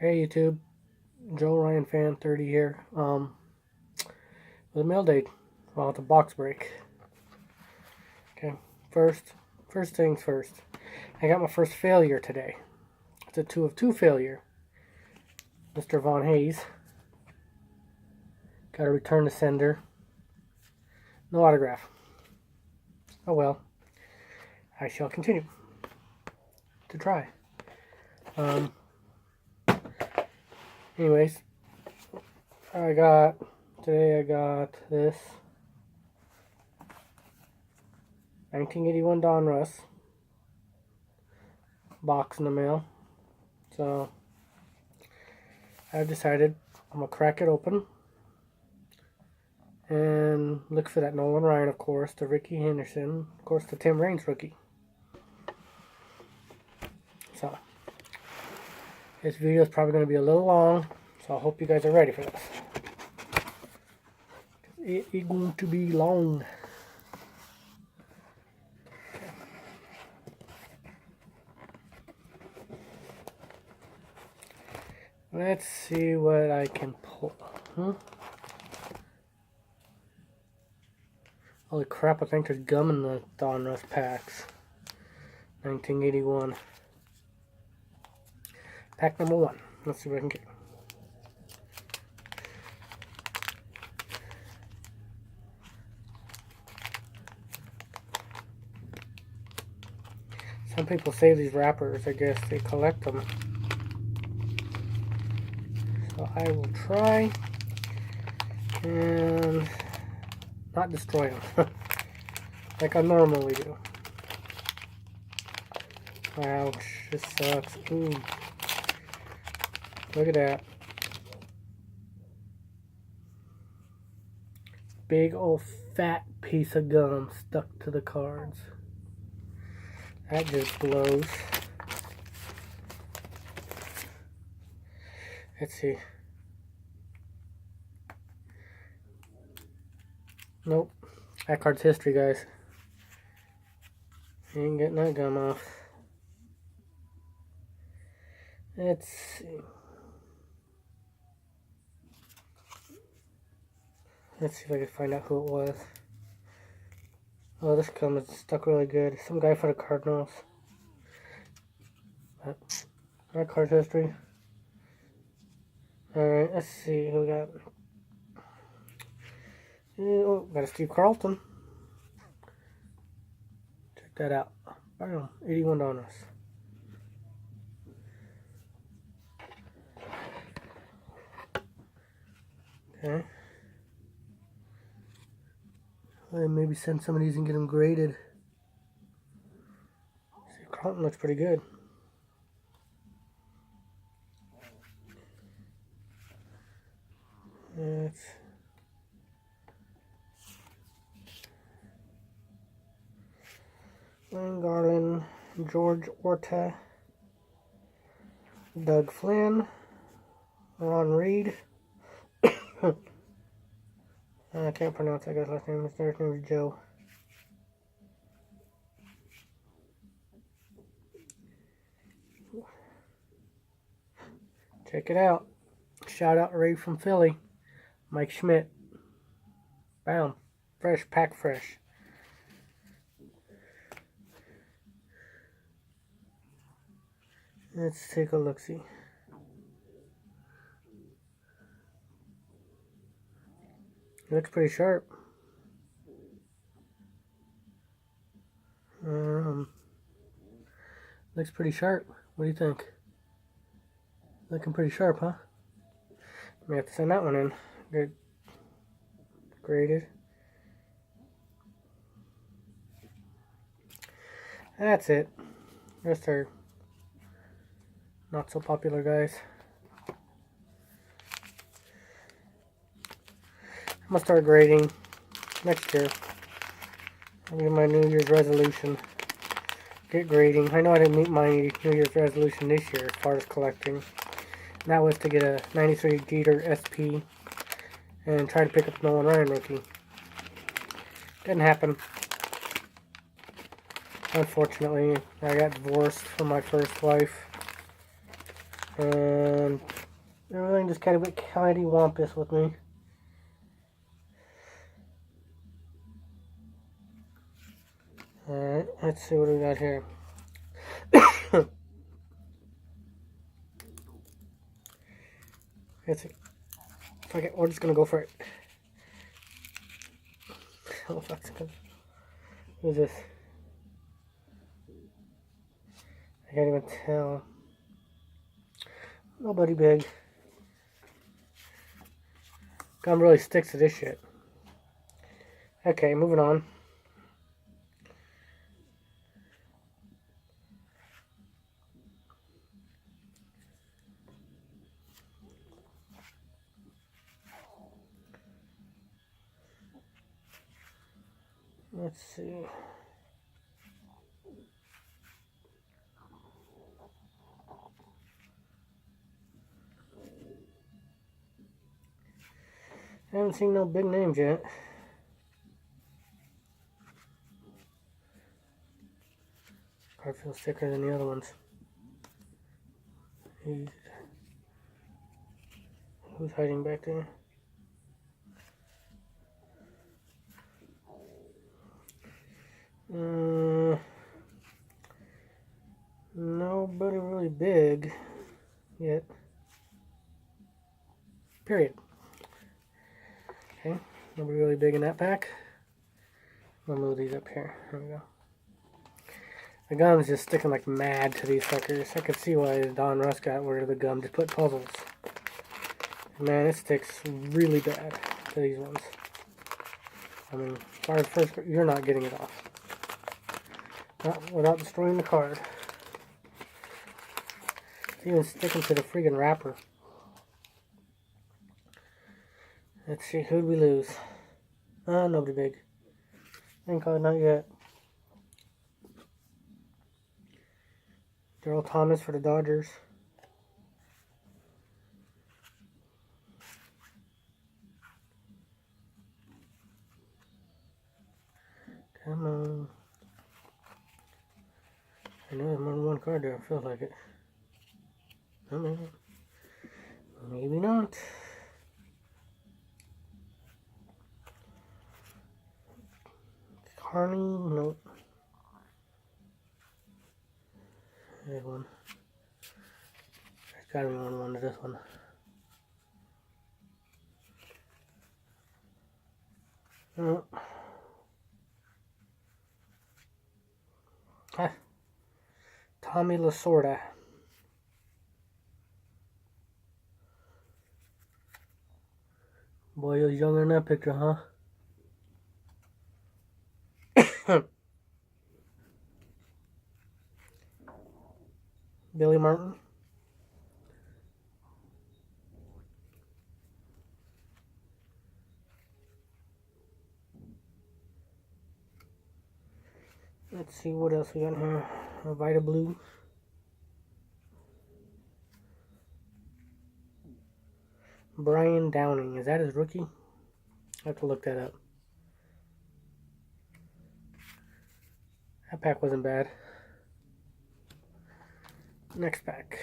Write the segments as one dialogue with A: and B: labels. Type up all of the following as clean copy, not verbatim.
A: Hey YouTube, Joe Ryan Fan 30 here. With a mail date. Well, it's a box break. Okay, first things first. I got my first failure today. It's a 2 of 2 failure. Mr. Von Hayes. Got to return the sender. No autograph. Oh well. I shall continue to try. Anyways, today I got this 1981 Donruss box in the mail. So I've decided I'm gonna crack it open and look for that Nolan Ryan, of course, the Rickey Henderson, of course, the Tim Raines rookie. So this video is probably going to be a little long, so I hope you guys are ready for this. It is going to be long. Let's see what I can pull. Holy crap, I think there's gum in the Donruss packs. 1981. Pack number 1. Let's see what I can get. Some people save these wrappers. I guess they collect them. So I will try and not destroy them like I normally do. Ouch, this sucks. Ooh. Look at that. Big old fat piece of gum stuck to the cards. That just blows. Let's see. Nope. That card's history, guys. Ain't getting that gum off. Let's see. Let's see if I can find out who it was. Oh, this gum is stuck really good. Some guy for the Cardinals. Our card history. Alright, let's see who we got. Oh, got a Steve Carlton. Check that out. Bam, $81. Okay. And maybe send some of these and get them graded. See, Carlton looks pretty good. It's Wayne Garland, George Orta, Doug Flynn, Ron Reed. I can't pronounce that guy's last name. His first name is Joe. Check it out. Shout out Ray from Philly. Mike Schmidt. Bam. Fresh, pack fresh. Let's take a look-see. Looks pretty sharp. Looks pretty sharp. What do you think? Looking pretty sharp, huh? May have to send that one in. Get graded. That's it. Just our not so popular guys. I'm gonna start grading next year. I'll get my New Year's resolution. Get grading. I know I didn't meet my New Year's resolution this year as far as collecting. And that was to get a 93 Jeter SP and try to pick up Nolan Ryan rookie. Didn't happen. Unfortunately, I got divorced from my first wife. And everything just kind of got cattywampus with me. Alright, let's see what we got here. Let's see. Okay, we're just gonna go for it. Oh, fuck's good. Who's this? I can't even tell. Nobody big. Gum really sticks to this shit. Okay, moving on. Let's see. I haven't seen no big names yet. Card feels thicker than the other ones. Who's hiding back there? Nobody really big yet. Period. Okay, nobody really big in that pack. I'll move these up here. There we go. The gum's just sticking like mad to these suckers. I could see why Don Russ got rid of the gum to put puzzles. Man, it sticks really bad to these ones. I mean, as far as first, you're not getting it off. Not without destroying the card. It's even sticking to the freaking wrapper. Let's see, who'd we lose? Nobody big. Thank God, not yet. Daryl Thomas for the Dodgers. Come on. I know there's more than one card there. It feels like it. Oh, maybe. Maybe not. Carney? Nope. There's one. There's gotta be one to this one. Nope. Ah. Tommy Lasorda. Boy, he was younger in that picture, huh? Billy Martin. Let's see what else we got here. A Vita Blue. Brian Downing. Is that his rookie? I have to look that up. That pack wasn't bad. Next pack.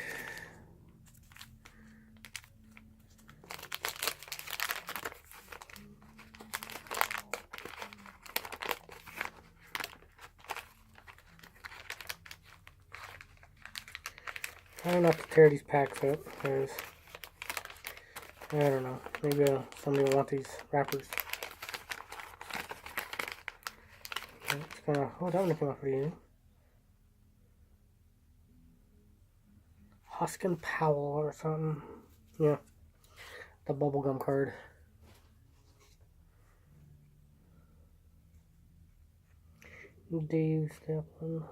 A: Trying not to tear these packs up because I don't know. Maybe somebody will want these wrappers. It's gonna. Oh, that one came out pretty easy. Hoskin Powell or something. Yeah. The bubblegum card. Dave Stapleton.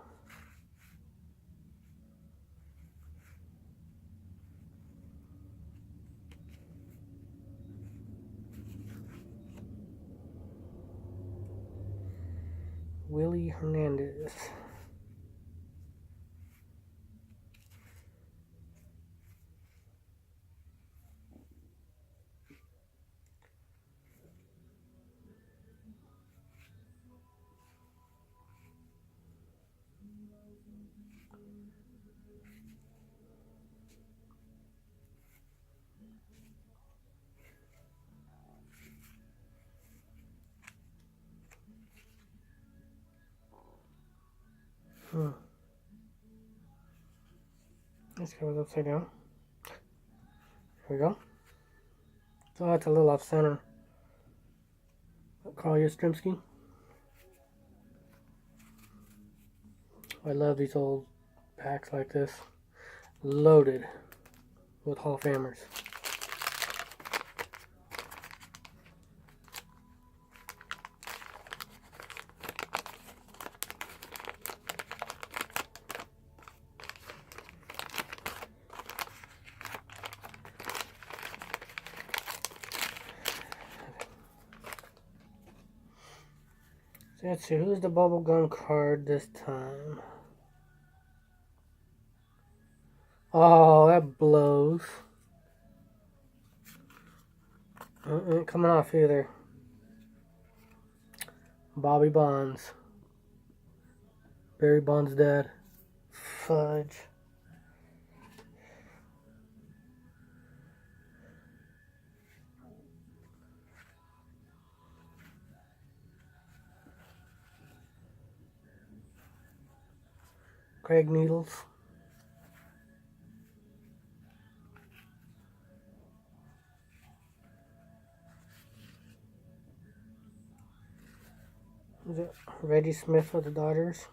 A: Willie Hernandez. This goes upside down. Here we go. So that's a little off center. Carl Yastrzemski. I love these old packs like this. Loaded with Hall of Famers. So let's see, who's the bubblegum card this time? Oh, that blows. Ain't coming off either. Bobby Bonds. Barry Bonds' dad. Fudge. Craig Needles. Is it Reggie Smith for the Dodgers?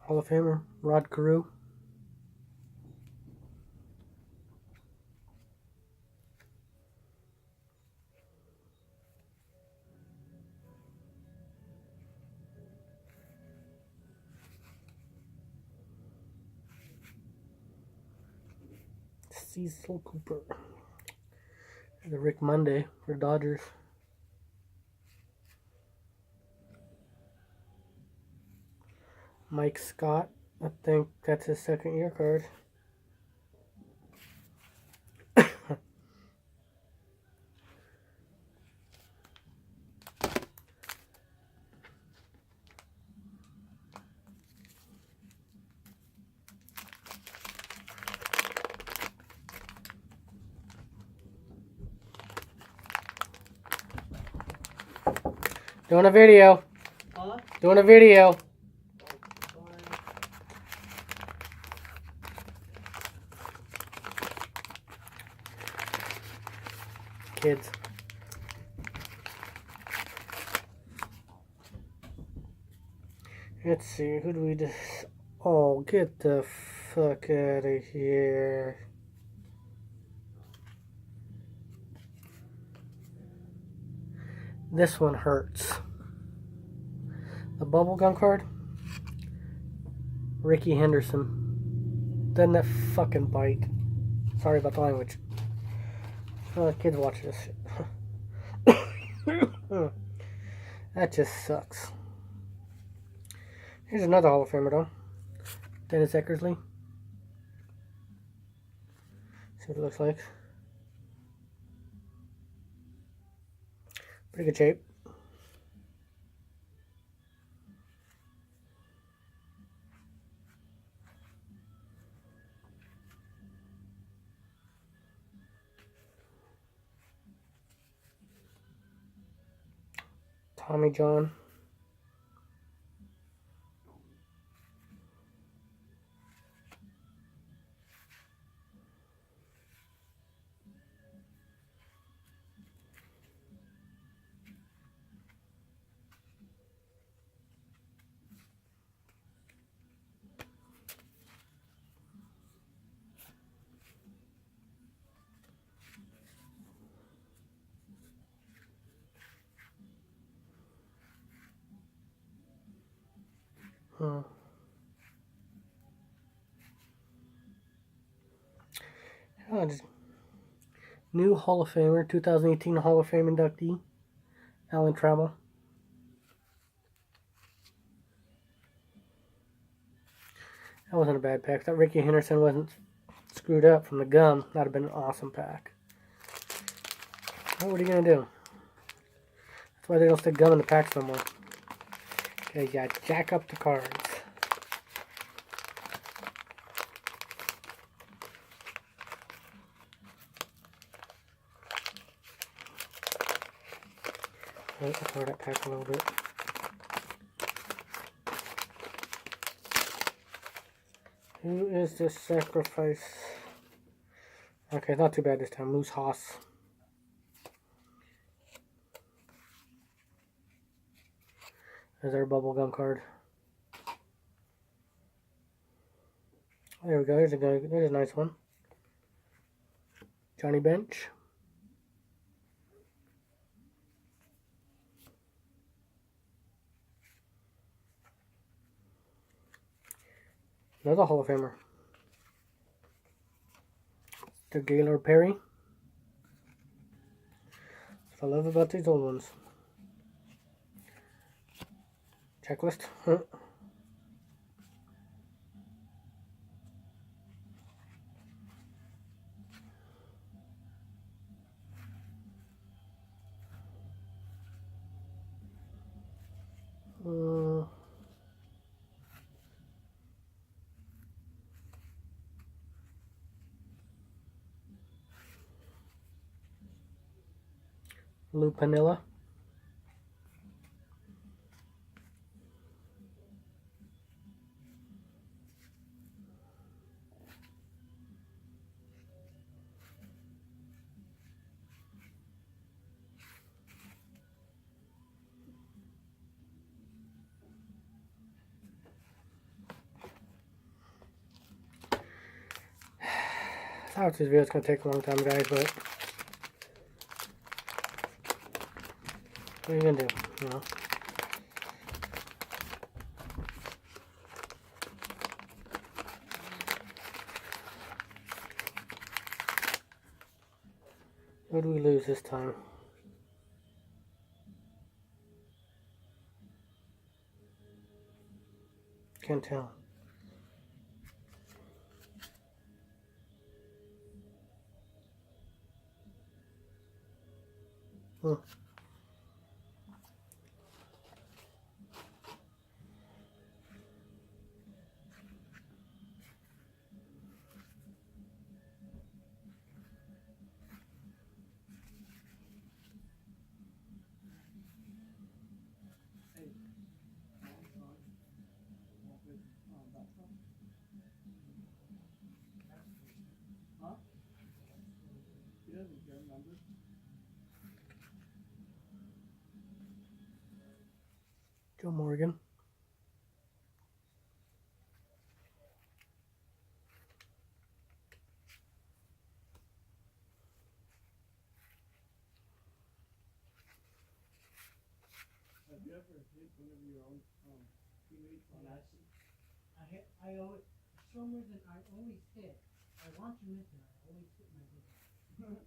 A: Hall of Famer Rod Carew. Cecil Cooper. The Rick Monday for Dodgers. Mike Scott. I think that's his second year card. Doing a video.
B: Huh?
A: Doing a video. Kids. Let's see, who do we just... Oh, get the fuck out of here. This one hurts. The bubblegum card. Ricky Henderson. Doesn't that fucking bite? Sorry about the language. Kids watch this shit. That just sucks. Here's another Hall of Famer though. Dennis Eckersley. See what it looks like. Pretty good shape. Tommy John. New Hall of Famer, 2018 Hall of Fame inductee, Alan Trammell. That wasn't a bad pack. That Ricky Henderson wasn't screwed up from the gum. That'd have been an awesome pack. What are you gonna do? That's why they don't stick gum in the packs no more. Cause you jack up the cards. Let's throw that pack a little bit. Who is this sacrifice? Okay, not too bad this time. Moose Haas. There's our bubblegum card. There we go. There's a nice one. Johnny Bench. Another Hall of Famer. The Gaylord Perry. That's what I love about these old ones. Checklist. Lou Piniella. I thought this video was going to take a long time, guys, but what are you going to do, you know? What do we lose this time? Can't tell. Hmm. Joe Morgan.
B: Have you ever hit one of your own teammates on accident? I always, for some reason, I always hit. I want to mention, I always hit my brother.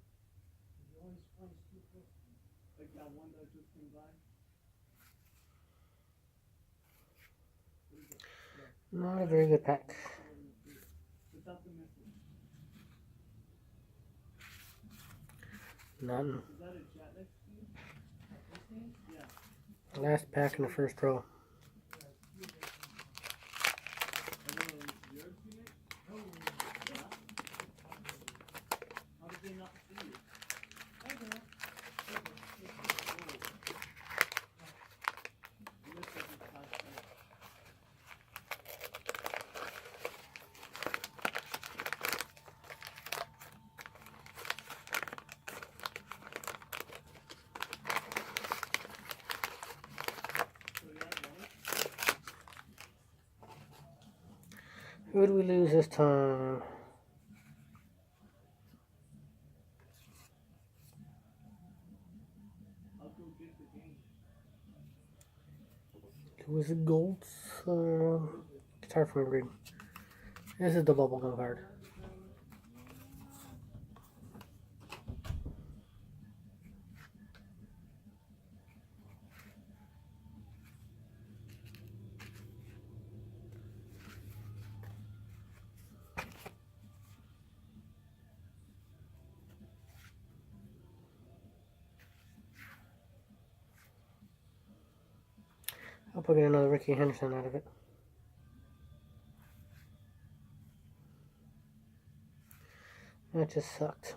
B: He always flies too close to me. Like that one that just came by? What is it? Yeah.
A: Not a very good pack.
B: Without the message.
A: None.
B: Is that a jet next to you? This thing? Yeah.
A: Last pack in the first row.
B: How did they not see you? I don't know.
A: Who did we lose this time?
B: I'll go get the game.
A: It was a gold. It's hard for me to read. This is the bubblegum card. I'll probably get another Ricky Henderson out of it. That just sucked.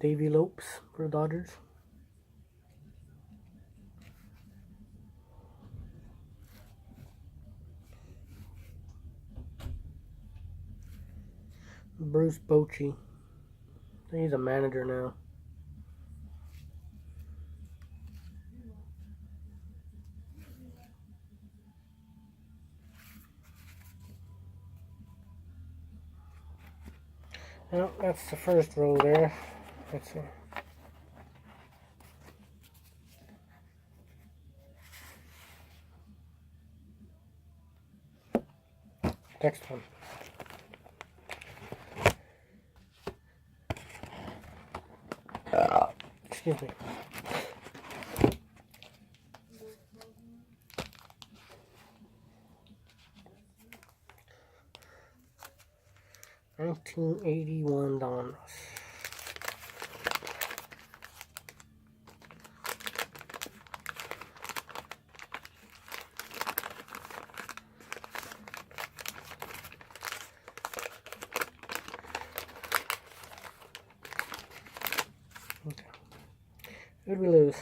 A: Davy Lopes for the Dodgers. Bruce Bochy. He's a manager now. Well, that's the first row there. Let's see. Next one. Excuse me. $1981. Okay. Who did we lose?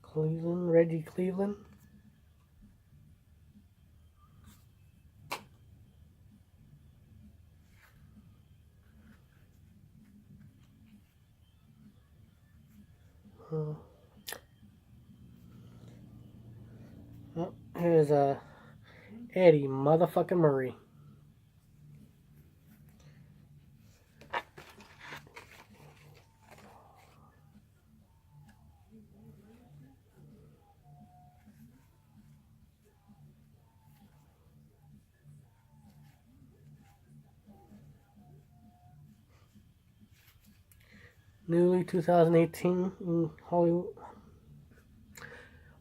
A: Cleveland, Reggie Cleveland. Oh, here's Eddie motherfucking Murray. Newly 2018 Hall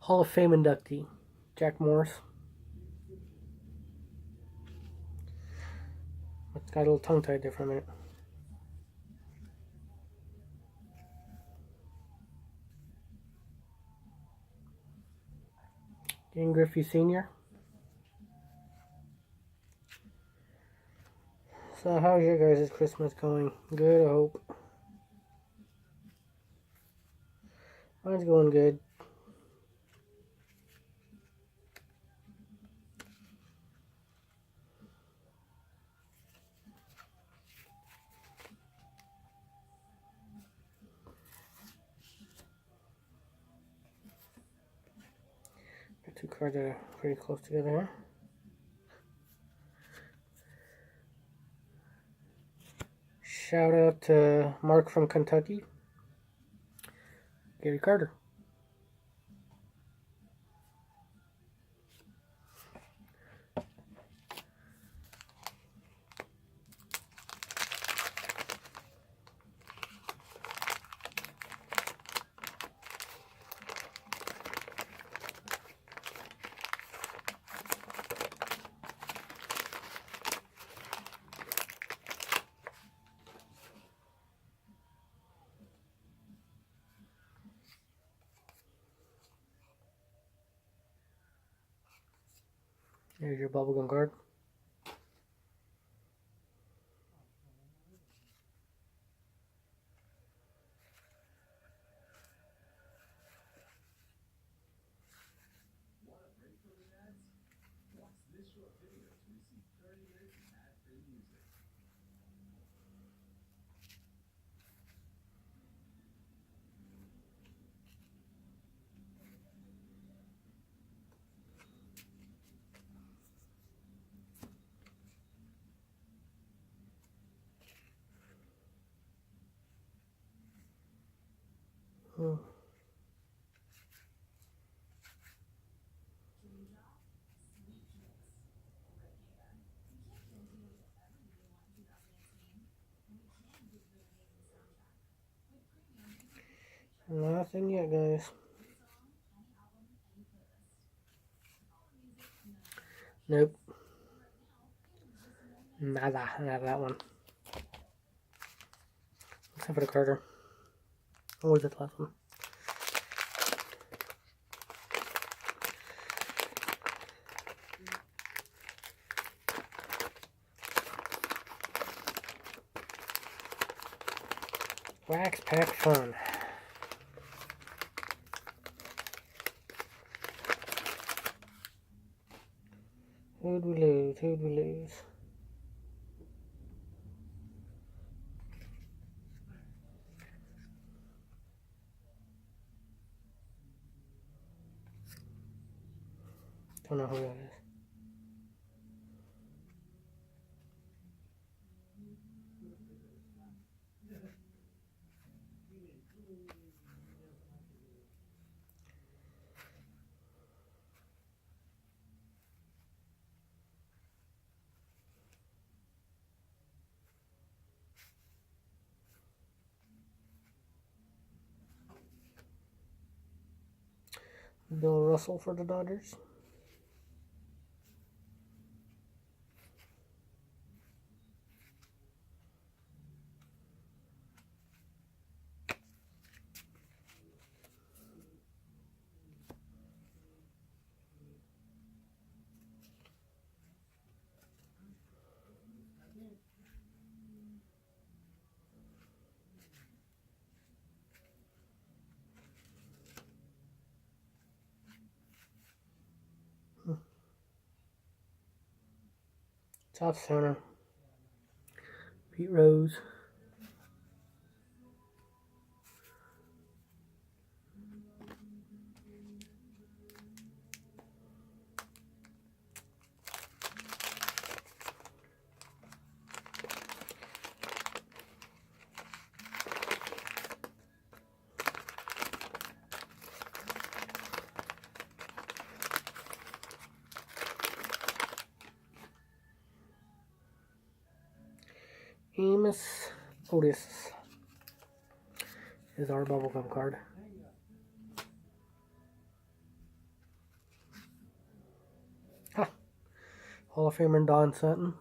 A: of Fame inductee, Jack Morris. It's got a little tongue tied there for a minute. Ken Griffey Sr. So how's your guys' Christmas going? Good, I hope. Mine's going good. Got two cards that are pretty close together here. Shout out to Mark from Kentucky. Gary Carter. Here's your bubblegum card. Nothing yet, guys. Nope. Nada. Not that one. Except for the Carter. Always the last one. Wax Pack Fun. Who'd we lose? Who'd we lose? Don't know who that is. Bill Russell for the Dodgers. Top center. Pete Rose. Amos Otis is our bubblegum card. Ha! Hall of Famer Don Sutton.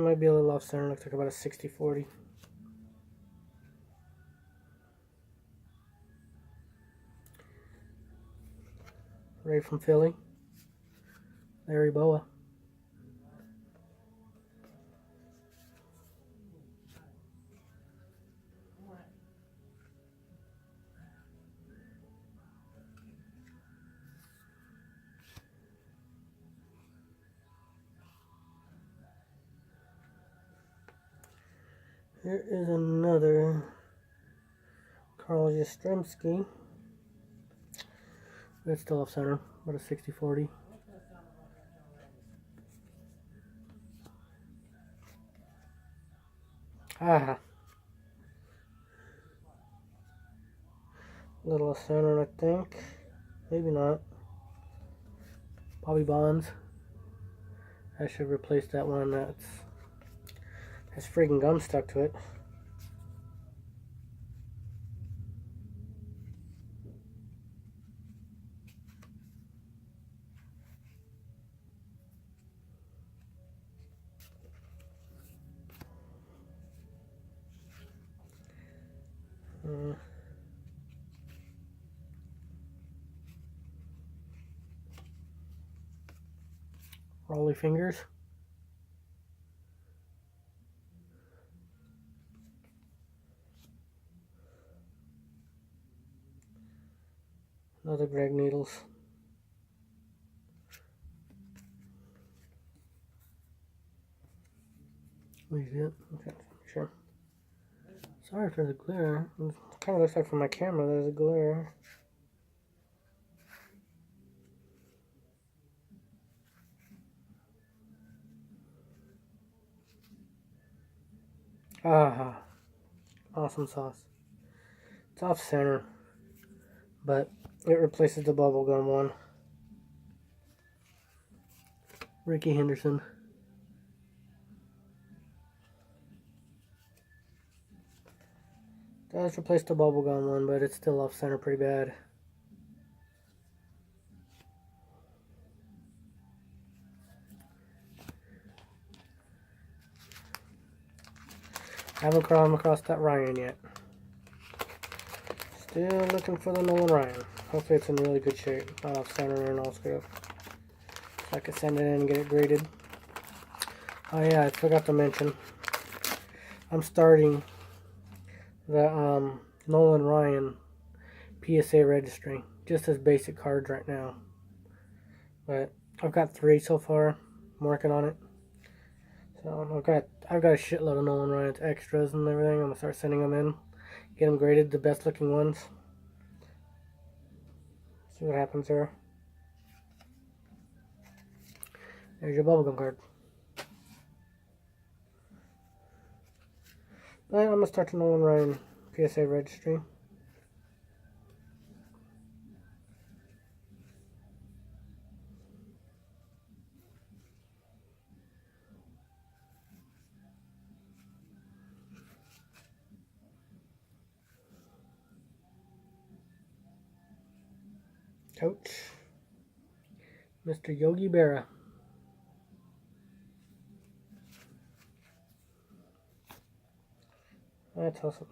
A: Might be a little off center. Looks like about a 60-40. Right from Philly. Larry Boa. Here is another Carl Yastrzemski. That's still off center, about a 60-40. Ah, little off center, I think. Maybe not. Bobby Bonds. I should replace that one that has friggin' gum stuck to it. Rolly fingers. Another Greg Needles. Wait, is it? Okay, sure. Sorry for the glare. It kind of looks like from my camera there's a glare. Ah. Awesome sauce. It's off center, but it replaces the bubblegum one. Ricky Henderson. Does replace the bubblegum one, but it's still off center pretty bad. Haven't come across that Ryan yet. Still looking for the Nolan Ryan. Hopefully it's in really good shape. Not off center and all screwed up. So I can send it in and get it graded. Oh yeah, I forgot to mention. I'm starting the Nolan Ryan PSA registry. Just as basic cards right now. But I've got 3 so far. I'm working on it. So I've got a shitload of Nolan Ryan's extras and everything. I'm gonna start sending them in. Get them graded, the best looking ones. See what happens there. There's your bubblegum card. But I'm gonna start the Nolan Ryan PSA registry. Coach, Mr. Yogi Berra. That's awesome.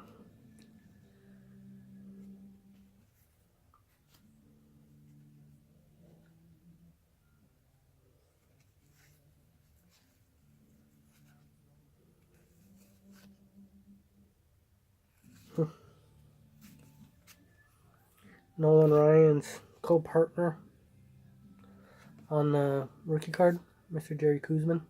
A: Nolan Ryan's co-partner on the rookie card, Mr. Jerry Kuzman.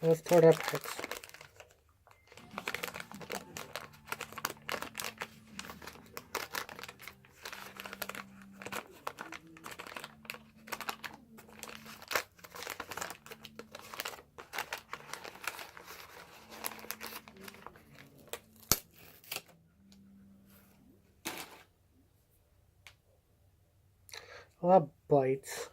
A: Let's tore that packs. Well, that bites.